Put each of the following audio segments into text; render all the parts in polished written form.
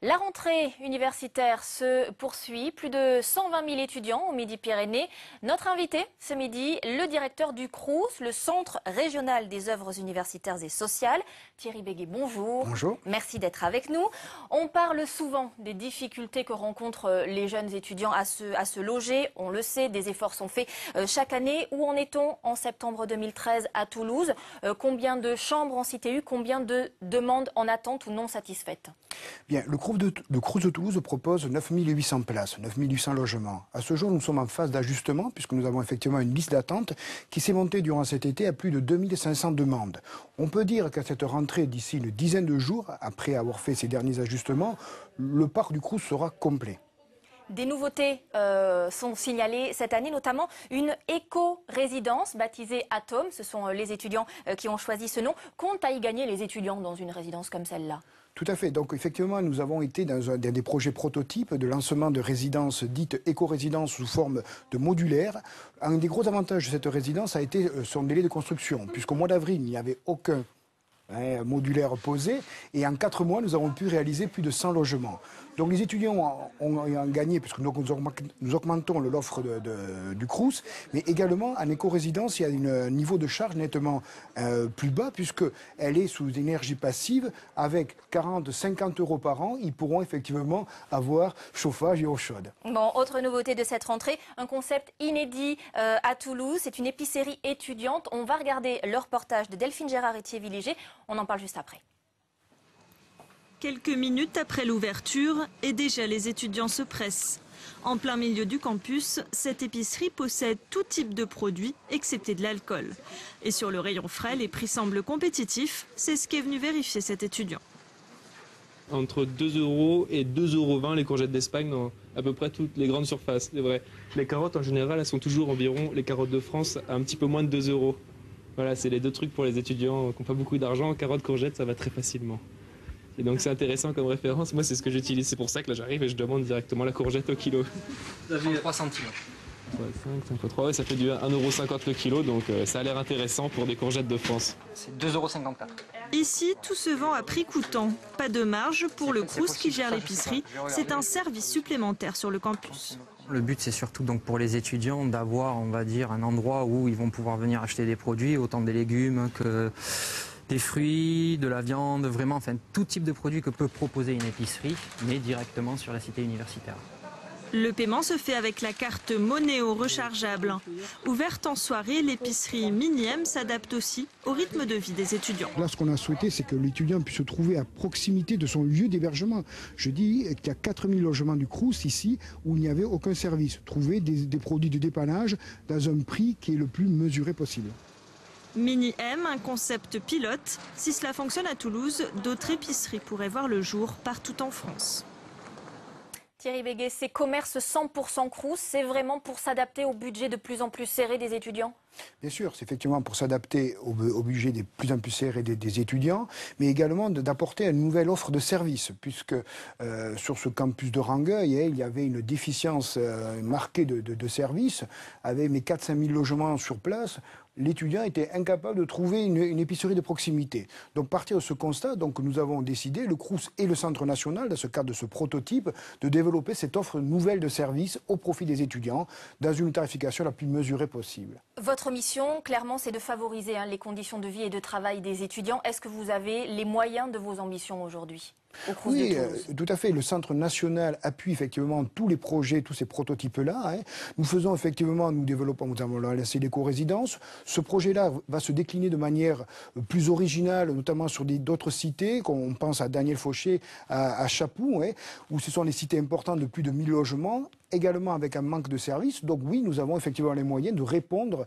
La rentrée universitaire se poursuit. Plus de 120 000 étudiants au Midi-Pyrénées. Notre invité ce midi, le directeur du CROUS, le Centre régional des œuvres universitaires et sociales. Thierry Béguet, bonjour. Bonjour. Merci d'être avec nous. On parle souvent des difficultés que rencontrent les jeunes étudiants à se loger. On le sait, des efforts sont faits chaque année. Où en est-on en septembre 2013 à Toulouse? Combien de chambres en CTU? Combien de demandes en attente ou non satisfaites? Bien, le CROUS de Toulouse propose 9 800 places, 9 800 logements. À ce jour, nous sommes en phase d'ajustement puisque nous avons effectivement une liste d'attente qui s'est montée durant cet été à plus de 2500 demandes. On peut dire qu'à cette rentrée, d'ici une dizaine de jours, après avoir fait ces derniers ajustements, le parc du CROUS sera complet. Des nouveautés sont signalées cette année, notamment une éco-résidence baptisée Atom. Ce sont les étudiants qui ont choisi ce nom. Comptent à y gagner les étudiants dans une résidence comme celle-là? Tout à fait. Donc effectivement, nous avons été dans un des projets prototypes de lancement de résidences dites éco-résidences sous forme de modulaire. Un des gros avantages de cette résidence a été son délai de construction, puisqu'au mois d'avril, il n'y avait aucun modulaire posé, et en 4 mois, nous avons pu réaliser plus de 100 logements. Donc les étudiants ont gagné, puisque nous augmentons l'offre du CROUS, mais également en éco-résidence, il y a un niveau de charge nettement plus bas, puisqu'elle est sous énergie passive, avec 40-50 € par an, ils pourront effectivement avoir chauffage et eau chaude. Bon, autre nouveauté de cette rentrée, un concept inédit à Toulouse, c'est une épicerie étudiante. On va regarder le reportage de Delphine Gérard et Thierry Villiger, on en parle juste après. Quelques minutes après l'ouverture, et déjà les étudiants se pressent. En plein milieu du campus, cette épicerie possède tout type de produits, excepté de l'alcool. Et sur le rayon frais, les prix semblent compétitifs. C'est ce qu'est venu vérifier cet étudiant. Entre 2 € et 2,20 € les courgettes d'Espagne dans à peu près toutes les grandes surfaces, c'est vrai. Les carottes en général, elles sont toujours environ, les carottes de France, à un petit peu moins de 2 €. Voilà, c'est les deux trucs pour les étudiants qui n'ont pas beaucoup d'argent. Carottes, courgettes, ça va très facilement. Et donc c'est intéressant comme référence. Moi, c'est ce que j'utilise. C'est pour ça que là, j'arrive et je demande directement la courgette au kilo. 33 centimes. 5 fois 3, ouais, ça fait du 1,50 € le kilo. Donc ça a l'air intéressant pour des courgettes de France. C'est 2,54 €. Ici, tout se vend à prix coûtant. Pas de marge pour le CROUS qui gère l'épicerie. C'est un service supplémentaire sur le campus. Le but, c'est surtout donc pour les étudiants d'avoir, on va dire, un endroit où ils vont pouvoir venir acheter des produits, autant des légumes que des fruits, de la viande, vraiment, enfin tout type de produit que peut proposer une épicerie, mais directement sur la cité universitaire. Le paiement se fait avec la carte Monéo rechargeable. Ouverte en soirée, l'épicerie Mini-M s'adapte aussi au rythme de vie des étudiants. Là, ce qu'on a souhaité, c'est que l'étudiant puisse se trouver à proximité de son lieu d'hébergement. Je dis qu'il y a 4000 logements du CROUS ici où il n'y avait aucun service. Trouver des produits de dépannage dans un prix qui est le plus mesuré possible. Mini-M, un concept pilote. Si cela fonctionne à Toulouse, d'autres épiceries pourraient voir le jour partout en France. Thierry Béguet, ces commerces 100% CROUS, c'est vraiment pour s'adapter au budget de plus en plus serré des étudiants? Bien sûr, c'est effectivement pour s'adapter au budget de plus en plus serré des étudiants, mais également d'apporter une nouvelle offre de services, puisque sur ce campus de Rangueil, il y avait une déficience marquée de services. Avec mes 4-5 000 logements sur place, l'étudiant était incapable de trouver une épicerie de proximité. Donc, partir de ce constat, donc, nous avons décidé, le CROUS et le Centre national, dans ce cadre de ce prototype, de développer cette offre nouvelle de services au profit des étudiants, dans une tarification la plus mesurée possible. Votre mission, clairement, c'est de favoriser les conditions de vie et de travail des étudiants. Est-ce que vous avez les moyens de vos ambitions aujourd'hui au CROUS de Toulouse? Tout à fait. Le Centre national appuie effectivement tous les projets, tous ces prototypes-là. Nous faisons effectivement, nous développons, nous avons lancé l'éco-résidence. Ce projet-là va se décliner de manière plus originale, notamment sur d'autres cités. On pense à Daniel Fauché, à Chapoux, où ce sont des cités importantes de plus de 1000 logements, également avec un manque de services. Donc oui, nous avons effectivement les moyens de répondre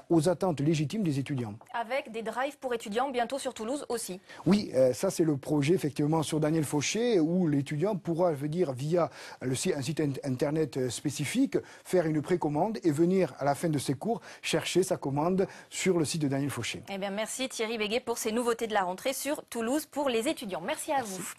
aux attentes légitimes des étudiants. Avec des drives pour étudiants bientôt sur Toulouse aussi. Oui, ça c'est le projet effectivement sur Daniel Fauché, où l'étudiant pourra venir via un site internet spécifique, faire une précommande et venir à la fin de ses cours chercher sa commande sur le site de Daniel Fauché. Eh bien, merci Thierry Béguet pour ces nouveautés de la rentrée sur Toulouse pour les étudiants. Merci à vous.